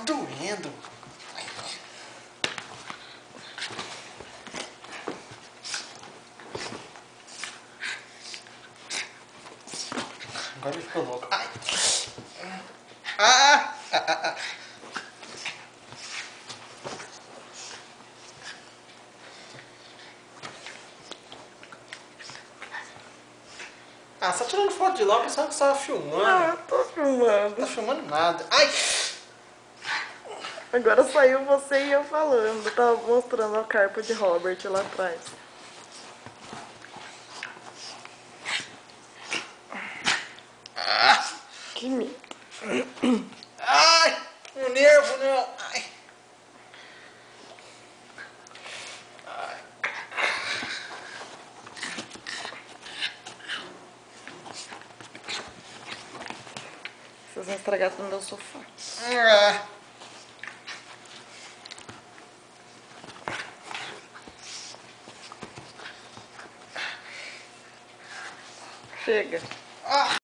doendo. Agora ele ficou louco. Ai. Ah, você tá tirando foto de lá, pensando que você tava filmando. Não, eu tô filmando. Não tá filmando nada. Ai! Agora saiu você e eu falando. Eu tava mostrando a carpa de Robert lá atrás. Que medo. Ai! O nervo não! Ai! Ai! Vocês vão estragar tudo no meu sofá. Chega.